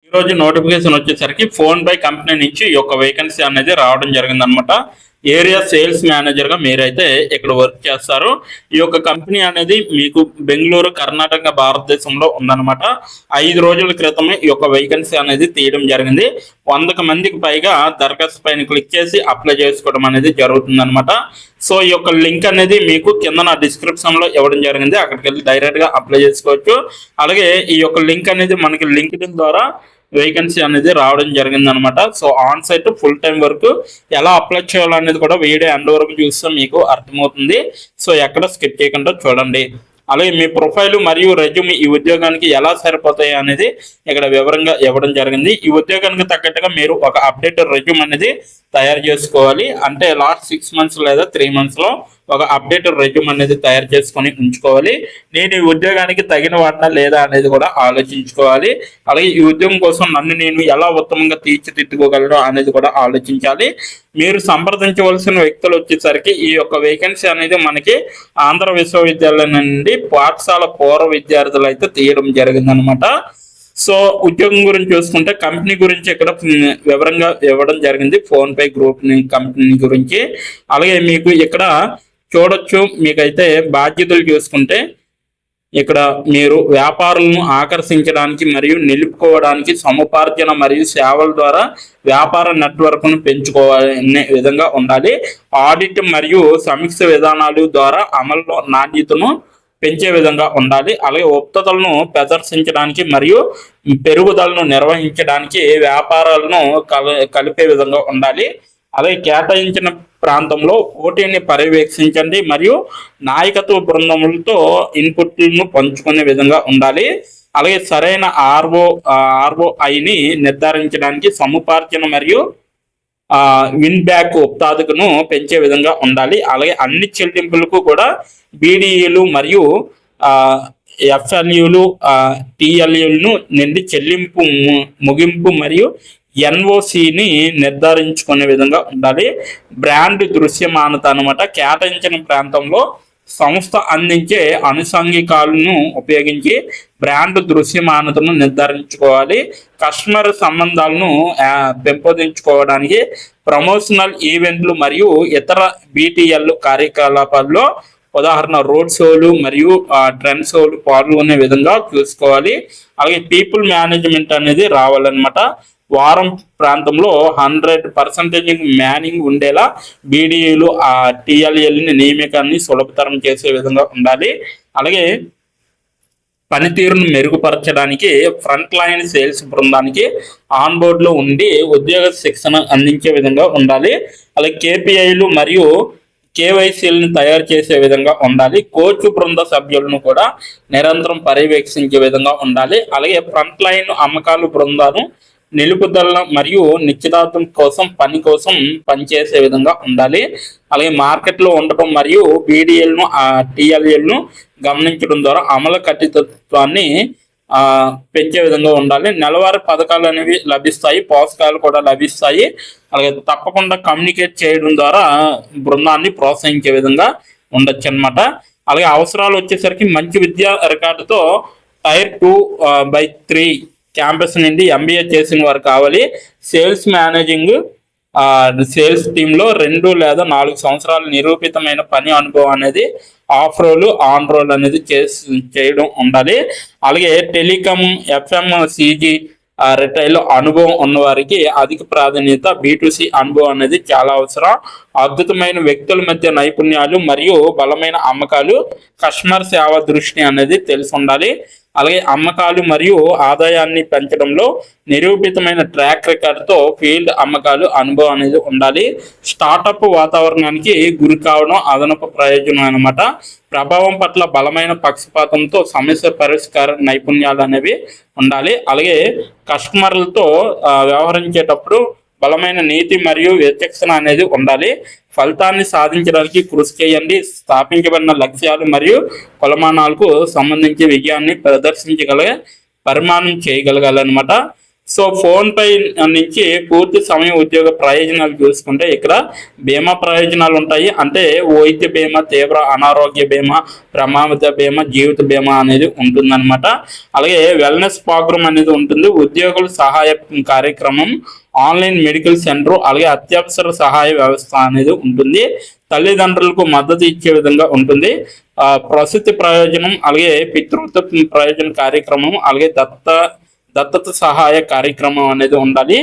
ఈరోజు నోటిఫికేషన్ వచ్చేసరికి phone pay company నుంచి ఈ యొక్క వేకెన్సీ అనేది రావడం జరిగిందనమాట. ఏరియా సేల్స్ మేనేజర్గా మీరైతే ఇక్కడ వర్క్ చేస్తారు. ఈ యొక్క కంపెనీ అనేది మీకు బెంగళూరు, కర్ణాటక, భారతదేశంలో ఉందన్నమాట. 5 రోజుల క్రితమే ఈ యొక్క వేకెన్సీ అనేది తీయడం జరిగింది. 100 మందికి పైగా దరఖాస్తు పైన క్లిక్ చేసి అప్లై చేసుకోవడం అనేది జరుగుతుందన్నమాట. సో ఈ యొక్క లింక్ అనేది మీకు కింద నా డిస్క్రిప్షన్లో ఇవ్వడం జరిగింది. అక్కడికి వెళ్ళి డైరెక్ట్గా అప్లై చేసుకోవచ్చు. అలాగే ఈ యొక్క లింక్ అనేది మనకి లింక్డ్ఇన్ ద్వారా వేకెన్సీ అనేది రావడం జరిగింది అనమాట. So on site full time వరకు ఎలా అప్లై చేయాలనేది కూడా వీడియో ఎండ్ వరకు చూస్తే మీకు అర్థమవుతుంది. సో ఎక్కడ స్కిప్ చేయకుండా చూడండి. అలాగే మీ ప్రొఫైల్ మరియు రెజ్యూమ్ ఈ ఉద్యోగానికి ఎలా సరిపోతాయి అనేది ఇక్కడ వివరంగా ఇవ్వడం జరిగింది. ఈ ఉద్యోగానికి తగ్గట్టుగా మీరు ఒక అప్డేటెడ్ రెజ్యూమ్ అనేది తయారు చేసుకోవాలి. అంటే లాస్ట్ 6 మంత్స్ లేదా 3 మంత్స్లో ఒక అప్డేటెడ్ రెజ్యూమ్ అనేది తయారు చేసుకొని ఉంచుకోవాలి. నేను ఈ ఉద్యోగానికి తగిన వాడినా లేదా అనేది కూడా ఆలోచించుకోవాలి. అలాగే ఈ ఉద్యోగం కోసం నన్ను నేను ఎలా ఉత్తమంగా తీర్చిదిద్దుకోగలను అనేది కూడా ఆలోచించాలి. మీరు సంప్రదించవలసిన వ్యక్తులు వచ్చేసరికి ఈ యొక్క వేకెన్సీ అనేది మనకి ఆంధ్ర విశ్వవిద్యాలయం నుండి పాఠశాల పూర్వ విద్యార్థులు అయితే తీయడం జరిగిందనమాట. సో ఉద్యోగం గురించి చూసుకుంటే కంపెనీ గురించి ఇక్కడ వివరంగా ఇవ్వడం జరిగింది. ఫోన్ పే గ్రూప్ కంపెనీ గురించి. అలాగే మీకు ఇక్కడ చూడొచ్చు. మీకైతే బాధ్యతలు చూసుకుంటే ఇక్కడ మీరు వ్యాపారులను ఆకర్షించడానికి మరియు నిలుపుకోవడానికి సముపార్జన మరియు సేవల ద్వారా వ్యాపార నెట్వర్క్ను పెంచుకోవాలనే విధంగా ఉండాలి. ఆడిట్ మరియు సమీక్ష విధానాలు ద్వారా అమలులో నాణ్యతను పెంచే విధంగా ఉండాలి. అలాగే ఉత్పత్తులను ప్రదర్శించడానికి మరియు పెరుగుదలను నిర్వహించడానికి వ్యాపారాలను కలిపే విధంగా ఉండాలి. అలాగే కేటాయించిన ప్రాంతంలో పోటీని పర్యవేక్షించండి మరియు నాయకత్వ బృందములతో ఇన్పుట్లను పంచుకునే విధంగా ఉండాలి. అలాగే సరైన ఆర్ఓఐని నిర్ధారించడానికి సముపార్జన మరియు విన్ బ్యాక్ ఉత్పాదకను పెంచే విధంగా ఉండాలి. అలాగే అన్ని చెల్లింపులకు కూడా బీడీఈలు మరియు ఎఫ్ఎల్యూలు టిఎల్యూలను నుండి చెల్లింపు ముగింపు మరియు ఎన్ఓసిని నిర్ధారించుకునే విధంగా ఉండాలి. బ్రాండ్ దృశ్యమానత అనమాట. కేటాయించిన ప్రాంతంలో సంస్థ అందించే అనుషంగికాలను ఉపయోగించి బ్రాండ్ దృశ్యమానతను నిర్ధారించుకోవాలి. కస్టమర్ సంబంధాలను పెంపొందించుకోవడానికి ప్రమోషనల్ ఈవెంట్లు మరియు ఇతర బీటీఎల్ కార్యకలాపాల్లో ఉదాహరణ రోడ్ షోలు మరియు ట్రెండ్ షోలు పాల్గొనే విధంగా చూసుకోవాలి. అలాగే పీపుల్ మేనేజ్మెంట్ అనేది రావాలన్నమాట. వారం ప్రాంతంలో 100% మ్యానింగ్ ఉండేలా బీడీలు టిఎల్ఎల్ని నియామకాన్ని సులభతరం చేసే విధంగా ఉండాలి. అలాగే పనితీరును మెరుగుపరచడానికి ఫ్రంట్ లైన్ సేల్స్ బృందానికి ఆన్ బోర్డులో ఉండి ఉద్యోగ శిక్షణ అందించే విధంగా ఉండాలి. అలాగే కేపీఐలు మరియు కేవైసీలను తయారు చేసే విధంగా ఉండాలి. కోచ్ బృంద సభ్యులను కూడా నిరంతరం పర్యవేక్షించే విధంగా ఉండాలి. అలాగే ఫ్రంట్ లైన్ అమ్మకాలు బృందాలు నిలుపుదల మరియు నిశ్చితార్థం కోసం పనిచేసే విధంగా ఉండాలి. అలాగే మార్కెట్లో ఉండటం మరియు బీడీఎల్ను టిఎల్ఎల్ను గమనించడం ద్వారా అమలు ఖచ్చితత్వాన్ని పెంచే విధంగా ఉండాలి. నెలవారీ పథకాలు అనేవి లభిస్తాయి, పోషకాలు కూడా లభిస్తాయి. అలాగే తప్పకుండా కమ్యూనికేట్ చేయడం ద్వారా బృందాన్ని ప్రోత్సహించే విధంగా ఉండొచ్చు అనమాట. అలాగే అవసరాలు వచ్చేసరికి మంచి విద్యా రికార్డుతో టైర్ 2/3 క్యాంపస్ నుండి ఎంబీఏ చేసిన వారు కావాలి. సేల్స్ మేనేజింగ్ సేల్స్ టీంలో 2 లేదా 4 సంవత్సరాలు నిరూపితమైన పని అనుభవం అనేది ఆఫ్ రోల్ ఆన్ రోల్ అనేది చేయడం ఉండాలి. అలాగే టెలికాం ఎఫ్ఎంసీజీ రిటైల్ అనుభవం ఉన్నవారికి అధిక ప్రాధాన్యత. B2C అనుభవం అనేది చాలా అవసరం. అద్భుతమైన వ్యక్తుల మధ్య నైపుణ్యాలు మరియు బలమైన అమ్మకాలు, కస్టమర్ సేవ దృష్టి అనేది తెలిసి ఉండాలి. అలాగే అమ్మకాలు మరియు ఆదాయాన్ని పెంచడంలో నిరూపితమైన ట్రాక్ రికార్డ్తో ఫీల్డ్ అమ్మకాలు అనుభవం అనేది ఉండాలి. స్టార్టప్ వాతావరణానికి గురి కావడం అదనపు ప్రయోజనం అనమాట. ప్రభావం పట్ల బలమైన పక్షపాతంతో సమస్య పరిష్కార నైపుణ్యాలు అనేవి ఉండాలి. అలాగే కస్టమర్లతో వ్యవహరించేటప్పుడు బలమైన నీతి మరియు విచక్షణ అనేది ఉండాలి. ఫలితాన్ని సాధించడానికి కృషి చేయండి. స్థాపించబడిన లక్ష్యాలు మరియు కొలమానాలకు సంబంధించి విజయాన్ని ప్రదర్శించగలిగే పరిమాణం చేయగలగాలన్నమాట. సో ఫోన్ పే నుంచి పూర్తి సమయ ఉద్యోగ ప్రయోజనాలు చూసుకుంటే ఇక్కడ బీమా ప్రయోజనాలు ఉంటాయి. అంటే వైద్య బీమా, తీవ్ర అనారోగ్య బీమా, ప్రమాద బీమా, జీవిత బీమా అనేది ఉంటుందన్నమాట. అలాగే వెల్నెస్ ప్రోగ్రామ్ అనేది ఉంటుంది, ఉద్యోగుల సహాయ కార్యక్రమం, ఆన్లైన్ మెడికల్ సెంటర్, అలాగే అత్యవసర సహాయ వ్యవస్థ అనేది ఉంటుంది. తల్లిదండ్రులకు మద్దతు ఇచ్చే విధంగా ఉంటుంది. ప్రసూతి ప్రయోజనం, అలాగే పితృత్వ ప్రయోజన కార్యక్రమం, అలాగే దత్తత సహాయ కార్యక్రమం అనేది ఉండాలి.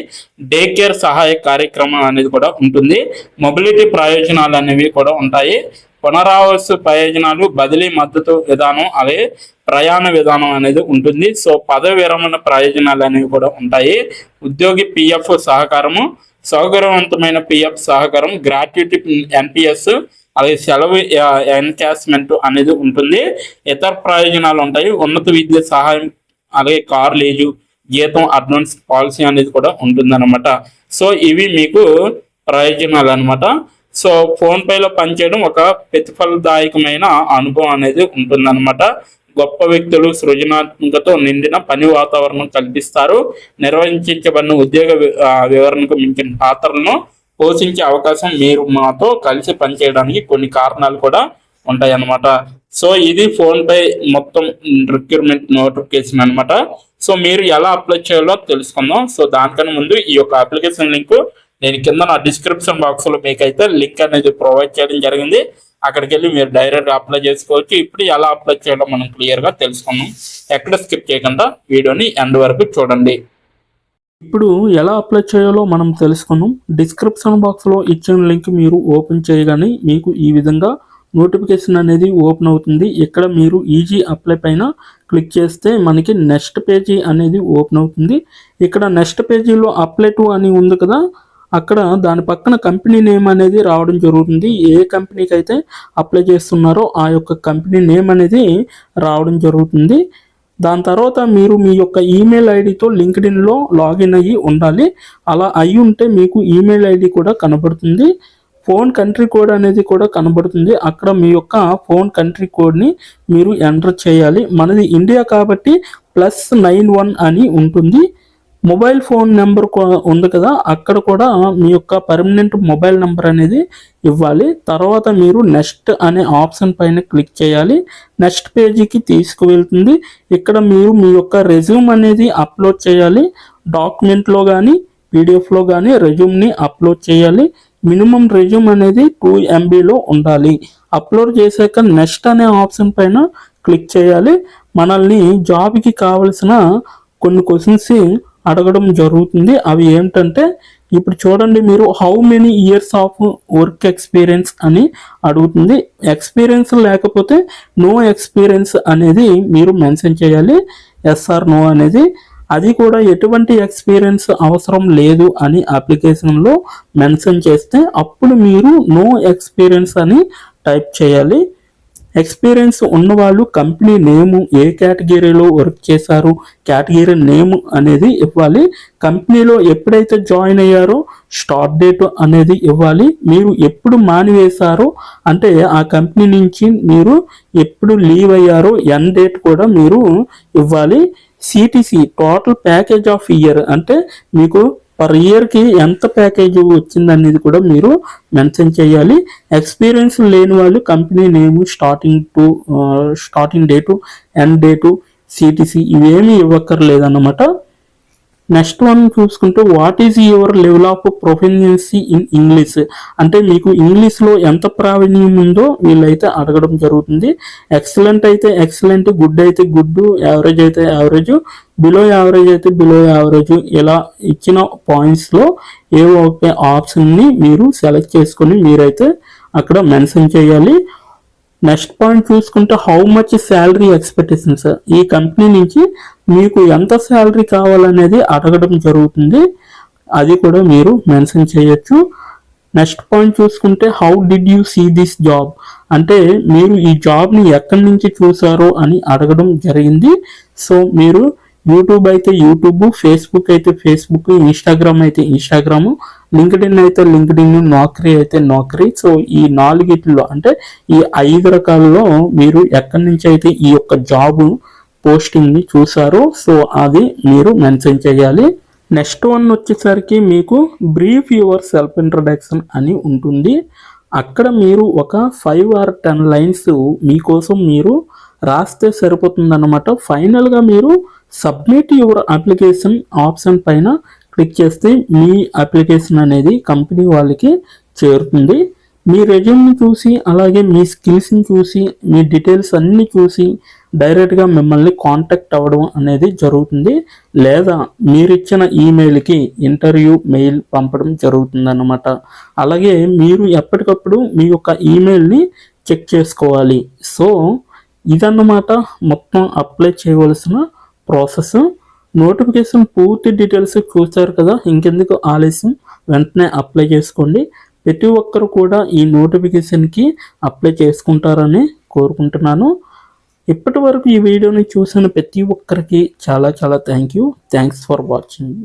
డే కేర్ సహాయ కార్యక్రమం అనేది కూడా ఉంటుంది. మొబిలిటీ ప్రయోజనాలు అనేవి కూడా ఉంటాయి. పునరావాస ప్రయోజనాలు, బదిలీ మద్దతు విధానం, అలాగే ప్రయాణ విధానం అనేది ఉంటుంది. సో పదవి విరమణ ప్రయోజనాలు అనేవి కూడా ఉంటాయి. ఉద్యోగి పిఎఫ్ సహకారము, సౌకర్యవంతమైన పిఎఫ్ సహకారం, గ్రాట్యుటీ ఎన్పిఎస్, అలాగే సెలవు ఎన్కాష్మెంట్ అనేది ఉంటుంది. ఇతర ప్రయోజనాలు ఉంటాయి. ఉన్నత విద్య సహాయం, అలాగే కార్ లీజు, జీతం, అడ్వాన్స్ పాలసీ అనేది కూడా ఉంటుందన్నమాట. సో ఇవి మీకు ప్రయోజనాలు అనమాట. సో ఫోన్ పేలో పనిచేయడం ఒక ప్రతిఫలదాయకమైన అనుభవం అనేది ఉంటుందన్నమాట. గొప్ప వ్యక్తులు సృజనాత్మకతో నిండిన పని వాతావరణం కల్పిస్తారు. నిర్వహించబడిన ఉద్యోగ వివరణకు మించిన పాత్రలను పోషించే అవకాశం, మీరు మాతో కలిసి పనిచేయడానికి కొన్ని కారణాలు కూడా ఉంటాయి అన్నమాట. సో ఇది ఫోన్ పే మొత్తం రిక్రూట్మెంట్ నోటిఫికేషన్ అనమాట. సో మీరు ఎలా అప్లై చేయాలో తెలుసుకుందాం. సో దానికన్నా ముందు ఈ యొక్క అప్లికేషన్ లింక్ నేను కింద నా డిస్క్రిప్షన్ బాక్స్ లో మీకైతే లింక్ అనేది ప్రొవైడ్ చేయడం జరిగింది. అక్కడికి వెళ్ళి మీరు డైరెక్ట్ అప్లై చేసుకోవచ్చు. ఇప్పుడు ఎలా అప్లై చేయాలో మనం క్లియర్ గా తెలుసుకుందాం. ఎక్కడ స్కిప్ చేయకుండా వీడియోని ఎండ్ వరకు చూడండి. ఇప్పుడు ఎలా అప్లై చేయాలో మనం తెలుసుకుందాం. డిస్క్రిప్షన్ బాక్స్లో ఇచ్చిన లింక్ మీరు ఓపెన్ చేయగానే మీకు ఈ విధంగా నోటిఫికేషన్ అనేది ఓపెన్ అవుతుంది. ఇక్కడ మీరు ఈజీ అప్లై పైన క్లిక్ చేస్తే మనకి నెక్స్ట్ పేజీ అనేది ఓపెన్ అవుతుంది. ఇక్కడ నెక్స్ట్ పేజీలో అప్లై టు అని ఉంది కదా, అక్కడ దాని పక్కన కంపెనీ నేమ్ అనేది రావడం జరుగుతుంది. ఏ కంపెనీకి అయితే అప్లై చేస్తున్నారో ఆ యొక్క కంపెనీ నేమ్ అనేది రావడం జరుగుతుంది. దాని తర్వాత మీరు మీ యొక్క ఈమెయిల్ ఐడితో లింక్డ్ఇన్లో లాగిన్ అయ్యి ఉండాలి. అలా అయ్యి ఉంటే మీకు ఈమెయిల్ ఐడి కూడా కనబడుతుంది. ఫోన్ కంట్రీ కోడ్ అనేది కూడా కనబడుతుంది. అక్కడ మీ యొక్క ఫోన్ కంట్రీ కోడ్ని మీరు ఎంటర్ చేయాలి. మనది ఇండియా కాబట్టి +91 అని ఉంటుంది. మొబైల్ ఫోన్ నెంబర్ ఉంది కదా, అక్కడ కూడా మీ యొక్క పర్మనెంట్ మొబైల్ నెంబర్ అనేది ఇవ్వాలి. తర్వాత మీరు నెక్స్ట్ అనే ఆప్షన్ పైన క్లిక్ చేయాలి. నెక్స్ట్ పేజీకి తీసుకువెళ్తుంది. ఇక్కడ మీరు మీ యొక్క రెజ్యూమ్ అనేది అప్లోడ్ చేయాలి. డాక్యుమెంట్లో కానీ పీడిఎఫ్లో కానీ రెజ్యూమ్ని అప్లోడ్ చేయాలి. మినిమం రెజ్యూమ్ అనేది 2 MBలో ఉండాలి. అప్లోడ్ చేశాక నెక్స్ట్ అనే ఆప్షన్ పైన క్లిక్ చేయాలి. మనల్ని జాబ్కి కావలసిన కొన్ని క్వశ్చన్స్ అడగడం జరుగుతుంది. అవి ఏంటంటే ఇప్పుడు చూడండి, మీరు how many years of work experience అని అడుగుతుంది. ఎక్స్పీరియన్స్ లేకపోతే నో ఎక్స్పీరియన్స్ అనేది మీరు మెన్షన్ చేయాలి. ఎస్ ఆర్ నో అనేది. అది కూడా ఎటువంటి ఎక్స్పీరియన్స్ అవసరం లేదు అని అప్లికేషన్లో మెన్షన్ చేస్తే అప్పుడు మీరు నో ఎక్స్పీరియన్స్ అని టైప్ చేయాలి. ఎక్స్పీరియన్స్ ఉన్నవాళ్ళు కంపెనీ నేము, ఏ కేటగిరీలో వర్క్ చేశారు, కేటగిరీ నేమ్ అనేది ఇవ్వాలి. కంపెనీలో ఎప్పుడైతే జాయిన్ అయ్యారో స్టార్ట్ డేట్ అనేది ఇవ్వాలి. మీరు ఎప్పుడు మానివేశారో అంటే ఆ కంపెనీ నుంచి మీరు ఎప్పుడు లీవ్ అయ్యారో ఎండ్ డేట్ కూడా మీరు ఇవ్వాలి. CTC total package of year అంటే మీకు పర్ ఇయర్కి ఎంత ప్యాకేజ్ వచ్చిందనేది కూడా మీరు మెన్షన్ చేయాలి. ఎక్స్పీరియన్స్ లేని వాళ్ళు company name, starting date, end date, CTC ఇవేమీ ఇవ్వక్కర్లేదన్నమాట. నెక్స్ట్ వన్ చూసుకుంటే what is your level of proficiency in English అంటే మీకు ఇంగ్లీష్లో ఎంత ప్రావీణ్యం ఉందో వీళ్ళైతే అడగడం జరుగుతుంది. ఎక్సలెంట్ అయితే ఎక్సలెంట్, గుడ్ అయితే గుడ్, యావరేజ్ అయితే యావరేజ్, బిలో యావరేజ్ అయితే బిలో యావరేజ్, ఇలా ఇచ్చిన పాయింట్స్లో ఏ ఒక ఆప్షన్ని మీరు సెలెక్ట్ చేసుకొని మీరైతే అక్కడ మెన్షన్ చేయాలి. నెక్స్ట్ పాయింట్ చూసుకుంటే హౌ మచ్ శాలరీ ఎక్స్పెక్టేషన్స్, ఈ కంపెనీ నుంచి మీకు ఎంత శాలరీ కావాలనేది అడగడం జరుగుతుంది. అది కూడా మీరు మెన్షన్ చేయొచ్చు. నెక్స్ట్ పాయింట్ చూసుకుంటే how did you see this job అంటే మీరు ఈ జాబ్ని ఎక్కడి నుంచి చూసారో అని అడగడం జరిగింది. సో మీరు యూట్యూబ్ అయితే యూట్యూబ్, ఫేస్బుక్ అయితే ఫేస్బుక్, ఇన్స్టాగ్రామ్ అయితే ఇన్స్టాగ్రామ్, లింక్డ్ఇన్ అయితే లింక్డ్ఇన్, నౌకరీ అయితే నౌకరీ. సో ఈ 4 అంటే ఈ 5 రకాలలో మీరు ఎక్కడి నుంచి అయితే ఈ యొక్క జాబ్ పోస్టింగ్ని చూసారో సో అది మీరు మెన్షన్ చేయాలి. నెక్స్ట్ వన్ వచ్చేసరికి మీకు బ్రీఫ్ యువర్ సెల్ఫ్ ఇంట్రడక్షన్ అని ఉంటుంది. అక్కడ మీరు ఒక 5 or 10 లైన్స్ మీకోసం మీరు రాస్తే సరిపోతుందన్నమాట. ఫైనల్గా మీరు సబ్మిట్ యువర్ అప్లికేషన్ ఆప్షన్ పైన క్లిక్ చేస్తే మీ అప్లికేషన్ అనేది కంపెనీ వాళ్ళకి చేరుతుంది. మీ రెజ్యూమ్ని చూసి అలాగే మీ స్కిల్స్ని చూసి మీ డీటెయిల్స్ అన్నీ చూసి డైరెక్ట్గా మిమ్మల్ని కాంటాక్ట్ అవ్వడం అనేది జరుగుతుంది. లేదా మీరు ఇచ్చిన ఈమెయిల్కి ఇంటర్వ్యూ మెయిల్ పంపడం జరుగుతుంది అన్నమాట. అలాగే మీరు ఎప్పటికప్పుడు మీ యొక్క ఈమెయిల్ని చెక్ చేసుకోవాలి. సో ఇదన్నమాట మొత్తం అప్లై చేయవలసిన ప్రాసెస్. నోటిఫికేషన్ పూర్తి డీటెయిల్స్ చూస్తారు కదా, ఇంకెందుకు ఆలస్యం, వెంటనే అప్లై చేసుకోండి. ప్రతి ఒక్కరు కూడా ఈ నోటిఫికేషన్కి అప్లై చేసుకుంటారని కోరుకుంటున్నాను. ఇప్పటి వరకు ఈ వీడియోని చూసిన ప్రతి ఒక్కరికి చాలా థ్యాంక్స్ ఫర్ వాచింగ్.